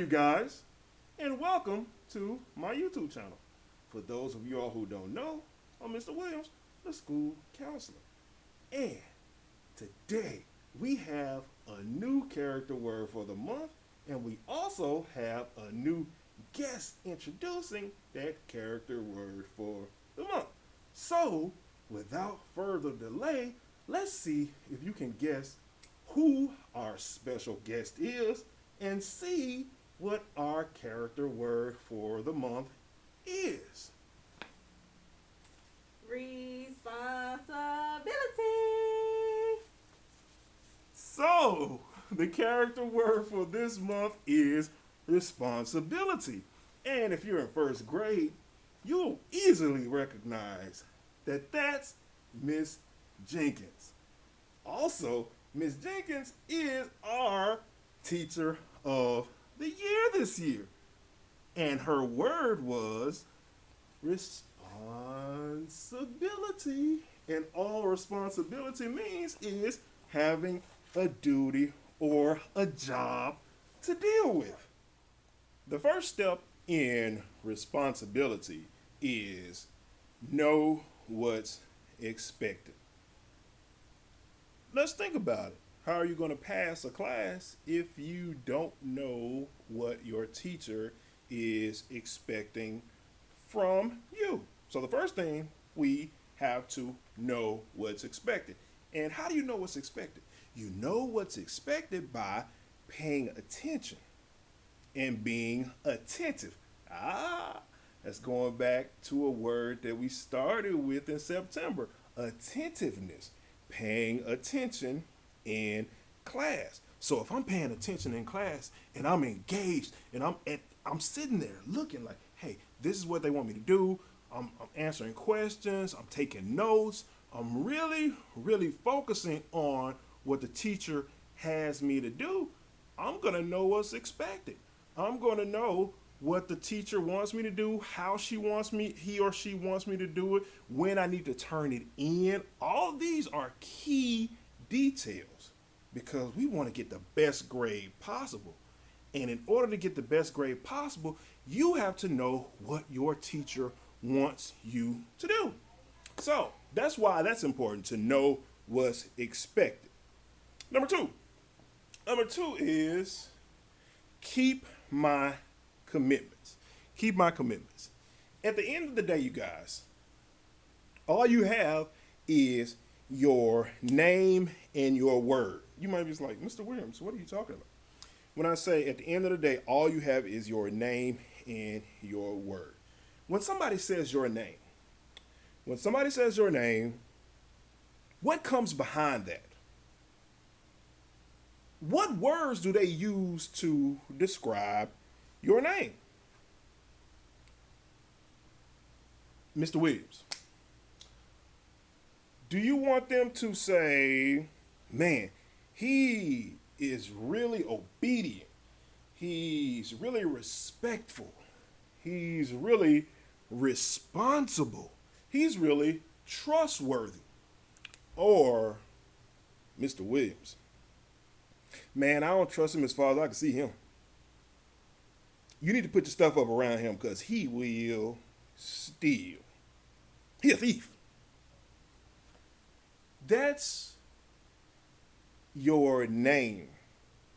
you guys, and welcome to my YouTube channel. For those of you all who don't know, I'm Mr. Williams, the school counselor. And today we have a new character word for the month, and we also have a new guest introducing that character word for the month. So, without further delay, let's see if you can guess who our special guest is and see what our character word for the month is. Responsibility. So, the character word for this month is responsibility. And if you're in first grade, you'll easily recognize that that's Miss Jenkins. Also, Miss Jenkins is our teacher of the year this year. And her word was responsibility. And all responsibility means is having a duty or a job to deal with. The first step in responsibility is know what's expected. Let's think about it. How are you going to pass a class if you don't know what your teacher is expecting from you? So the first thing, we have to know what's expected. And how do you know what's expected? You know what's expected by paying attention and being attentive. That's going back to a word that we started with in September, attentiveness. Paying attention in class. So if I'm paying attention in class and I'm engaged and I'm sitting there looking like, hey, this is what they want me to do. I'm answering questions. I'm taking notes. I'm really focusing on what the teacher has me to do. I'm going to know what's expected. I'm going to know what the teacher wants me to do, how he or she wants me to do it, when I need to turn it in. All of these are key details because we want to get the best grade possible. And in order to get the best grade possible, you have to know what your teacher wants you to do. So that's why that's important, to know what's expected. Number two is keep my commitments. Keep my commitments. At the end of the day, you guys, all you have is your name and your word. You might be just like, Mr. Williams, what are you talking about? When I say at the end of the day, all you have is your name and your word. When somebody says your name, what comes behind that? What words do they use to describe your name? Mr. Williams, do you want them to say, man, he is really obedient. He's really respectful. He's really responsible. He's really trustworthy. Or, Mr. Williams, man, I don't trust him as far as I can see him. You need to put your stuff up around him because he will steal. He a thief. That's your name.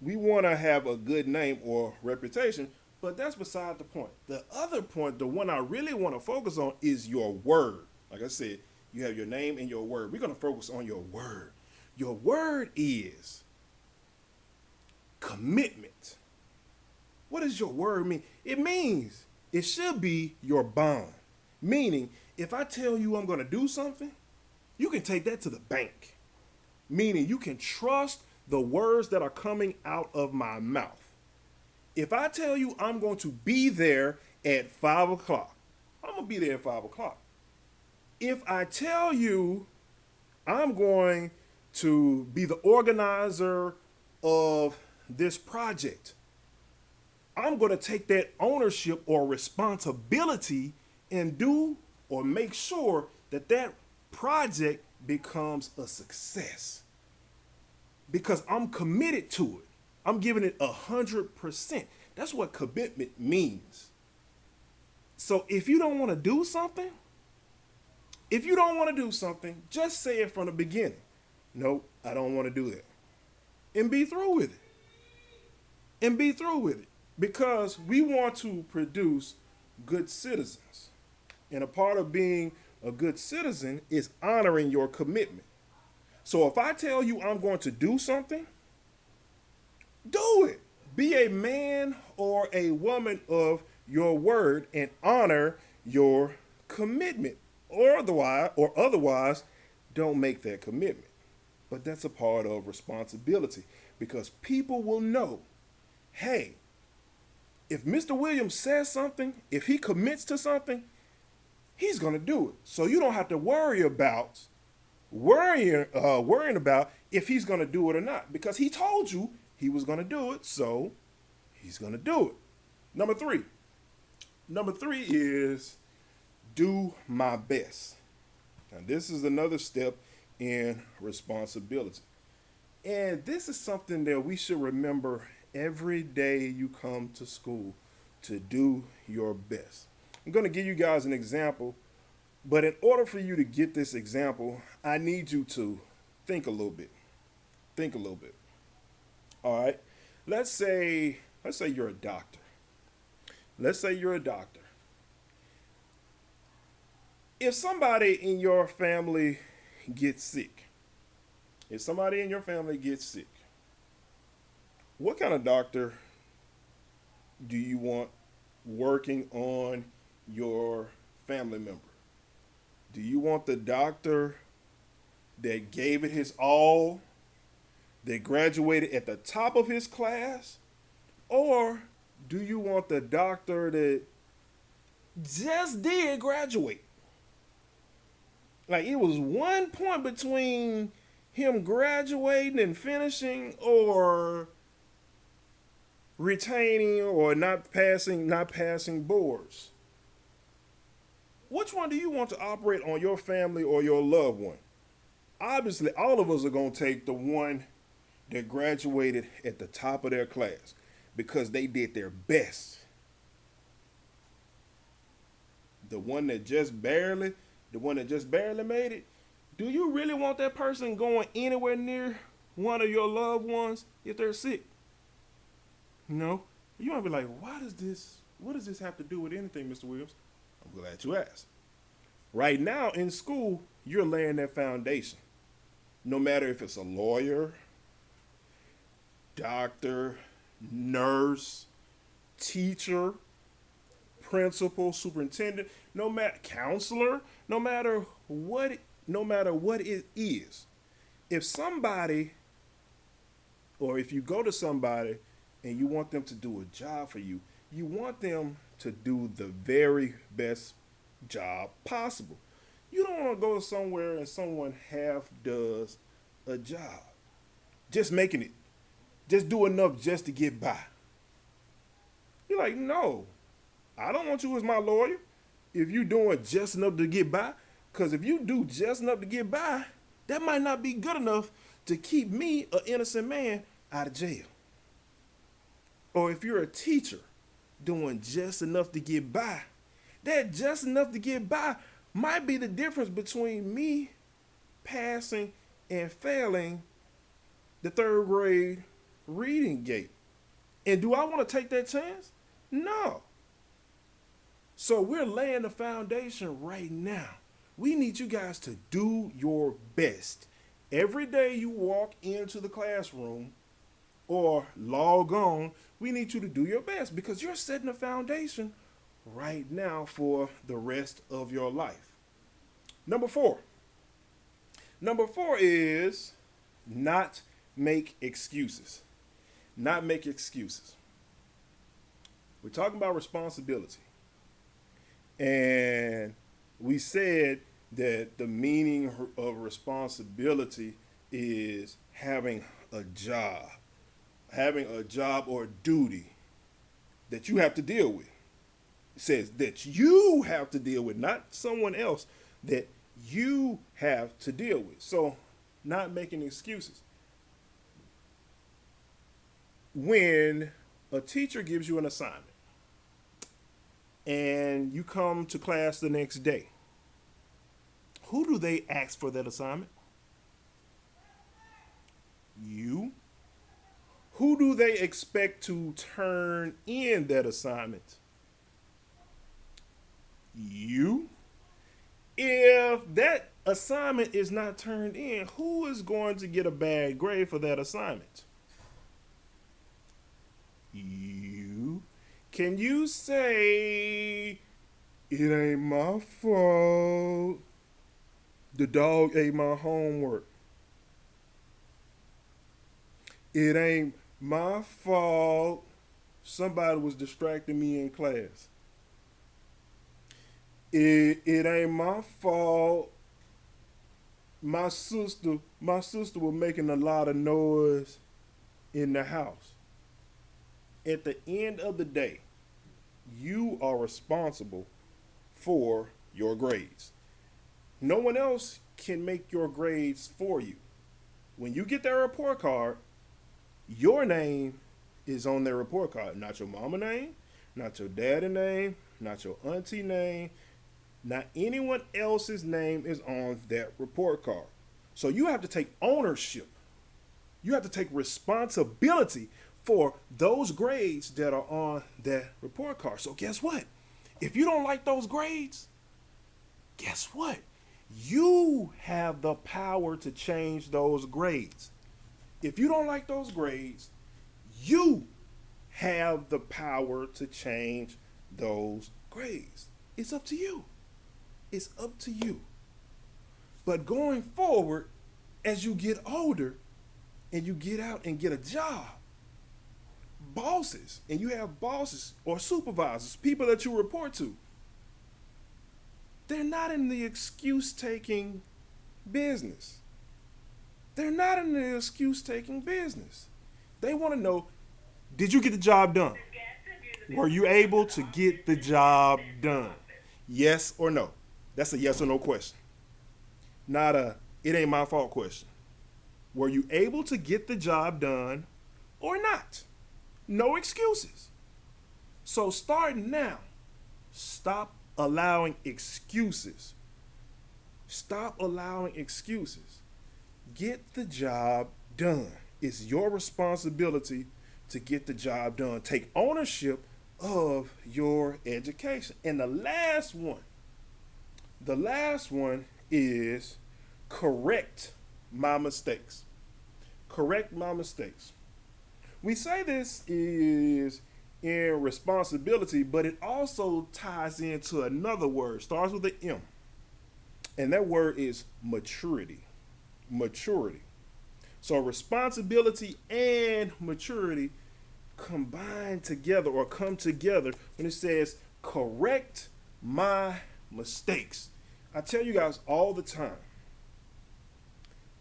We want to have a good name or reputation, but that's beside the point. The other point, the one I really want to focus on, is your word. Like I said, you have your name and your word. We're going to focus on your word. Your word is commitment. What does your word mean? It means it should be your bond. Meaning, if I tell you I'm going to do something, you can take that to the bank. Meaning, you can trust the words that are coming out of my mouth. If I tell you I'm going to be there at 5 o'clock, I'm going to be there at 5 o'clock. If I tell you I'm going to be the organizer of this project, I'm going to take that ownership or responsibility and do or make sure that that project becomes a success because I'm committed to it. I'm giving it 100%. That's what commitment means. So if you don't want to do something, just say it from the beginning. Nope, I don't want to do that. And be through with it. Because we want to produce good citizens. And a part of being a good citizen is honoring your commitment. So if I tell you I'm going to do something, do it. Be a man or a woman of your word and honor your commitment. Or otherwise, don't make that commitment. But that's a part of responsibility because people will know, hey, if Mr. Williams says something, if he commits to something, he's going to do it. So you don't have to worrying about if he's going to do it or not because he told you he was going to do it, so he's going to do it. Number three is do my best. Now, this is another step in responsibility. And this is something that we should remember every day you come to school, to do your best. I'm going to give you guys an example, but in order for you to get this example, I need you to think a little bit. All right? Let's say you're a doctor. If somebody in your family gets sick, what kind of doctor do you want working on your family member? Do you want the doctor that gave it his all, that graduated at the top of his class? Or do you want the doctor that just did graduate? Like it was 1 point between him graduating and finishing or retaining or not passing boards. Which one do you want to operate on your family or your loved one? Obviously, all of us are going to take the one that graduated at the top of their class because they did their best. The one that just barely made it, do you really want that person going anywhere near one of your loved ones if they're sick? No. You might be like, what does this have to do with anything, Mr. Williams? I'm glad you asked. Right now in school, you're laying that foundation. No matter if it's a lawyer, doctor, nurse, teacher, principal, superintendent, counselor, no matter what it is. If somebody, or if you go to somebody and you want them to do a job for you, you want them to do the very best job possible. You don't want to go somewhere and someone half does a job. Just making it. Just do enough just to get by. You're like, no, I don't want you as my lawyer if you're doing just enough to get by. Because if you do just enough to get by, that might not be good enough to keep me, an innocent man, out of jail. Or if you're a teacher doing just enough to get by, that just enough to get by might be the difference between me passing and failing the third grade reading gate. And do I want to take that chance? No. So we're laying the foundation right now. We need you guys to do your best. Every day you walk into the classroom or log on, we need you to do your best because you're setting the foundation right now for the rest of your life. Number four is not make excuses. Not make excuses. We're talking about responsibility. And we said that the meaning of responsibility is having a job or duty that you have to deal with. It says that you have to deal with, not someone else, that you have to deal with. So, not making excuses. When A teacher gives you an assignment and you come to class the next day. Who do they ask for that assignment? You. Who do they expect to turn in that assignment? You. If that assignment is not turned in, who is going to get a bad grade for that assignment? You. Can you say, it ain't my fault? The dog ate my homework. It ain't my fault. Somebody was distracting me in class. It ain't my fault. My sister was making a lot of noise in the house. At the end of the day, you are responsible for your grades. No one else can make your grades for you. When you get that report card, your name is on their report card. Not your mama name, not your daddy name, not your auntie name, not anyone else's name is on that report card. So you have to take ownership. You have to take responsibility for those grades that are on that report card. So guess what? If you don't like those grades, guess what? You have the power to change those grades. If you don't like those grades, you have the power to change those grades. It's up to you. It's up to you. But going forward, as you get older and you get out and get a job, bosses, and you have bosses or supervisors, people that you report to, they're not in the excuse-taking business. They're not in the excuse-taking business. They want to know, did you get the job done? Were you able to get the job done? Yes or no? That's a yes or no question. Not a, it ain't my fault question. Were you able to get the job done or not? No excuses. So starting now, stop allowing excuses. Stop allowing excuses. Get the job done. It's your responsibility to get the job done. Take ownership of your education. And the last one is correct my mistakes. Correct my mistakes. We say this is in responsibility, but it also ties into another word, starts with an M. And that word is maturity. Maturity. So responsibility and maturity combine together or come together when it says correct my mistakes. I tell you guys all the time,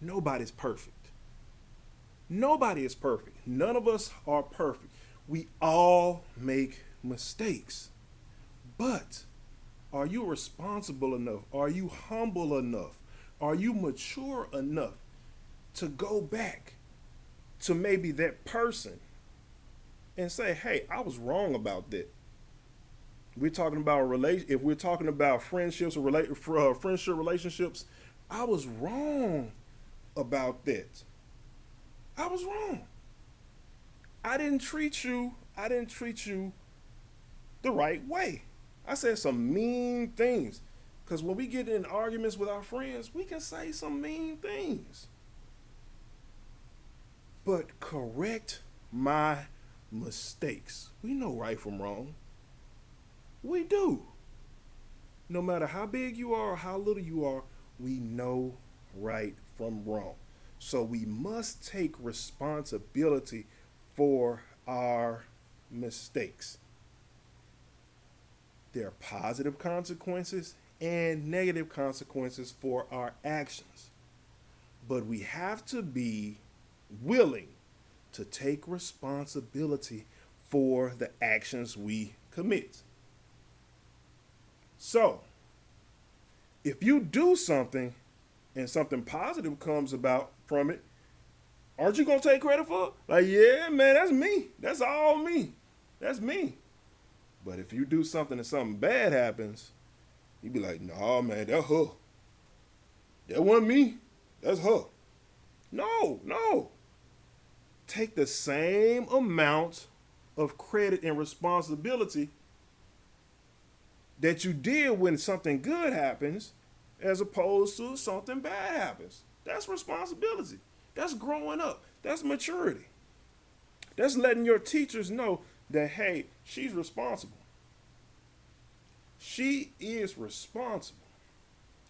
nobody's perfect. Nobody is perfect. None of us are perfect. We all make mistakes. But are you responsible enough? Are you humble enough? Are you mature enough to go back to maybe that person and say, hey, I was wrong about that? We're talking about if we're talking about friendships or friendship relationships, I was wrong about that. I was wrong. I didn't treat you the right way. I said some mean things. Because when we get in arguments with our friends, we can say some mean things. But correct my mistakes. We know right from wrong. We do. No matter how big you are or how little you are, we know right from wrong. So we must take responsibility for our mistakes. There are positive consequences and negative consequences for our actions. But we have to be willing to take responsibility for the actions we commit. So, if you do something and something positive comes about from it, aren't you going to take credit for it? Like, yeah, man, that's me. That's all me. That's me. But if you do something and something bad happens, you be like, nah, man, that's her. That wasn't me. That's her. No, no. Take the same amount of credit and responsibility that you did when something good happens as opposed to something bad happens. That's responsibility. That's growing up. That's maturity. That's letting your teachers know that, hey, she's responsible. She is responsible.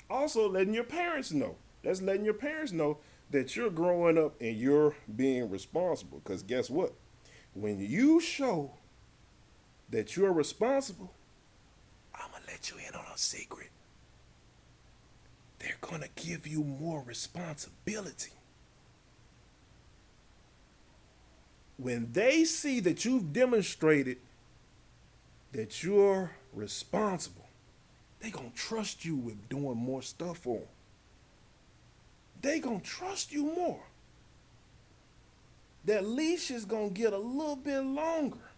Also, letting your parents know. That's letting your parents know that you're growing up and you're being responsible. Because guess what? When you show that you're responsible, I'm going to let you in on a secret. They're going to give you more responsibility. When they see that you've demonstrated that you're responsible, they're going to trust you with doing more stuff for them. They're going to trust you more. That leash is going to get a little bit longer.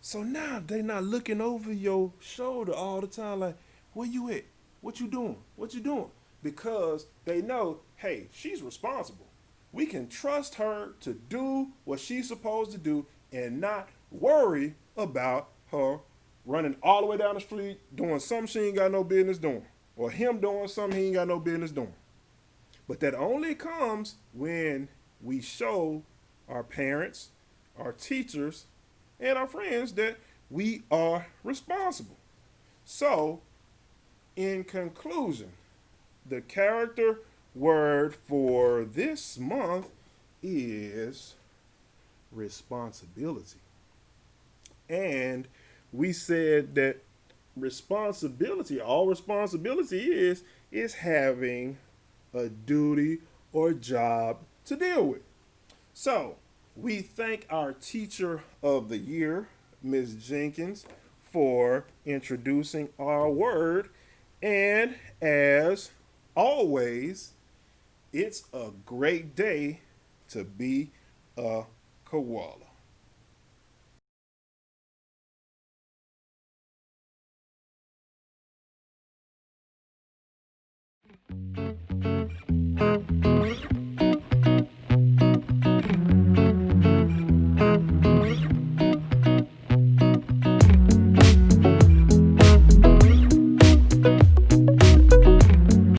So now they're not looking over your shoulder all the time like, where you at? What you doing? What you doing? Because they know, hey, she's responsible. We can trust her to do what she's supposed to do and not worry about her running all the way down the street doing something she ain't got no business doing, or him doing something he ain't got no business doing. But that only comes when we show our parents, our teachers, and our friends that we are responsible. So, in conclusion, the character word for this month is responsibility. And we said that all responsibility is having a duty or job to deal with. So, we thank our teacher of the year, Ms. Jenkins, for introducing our word. And as always, it's a great day to be a koala.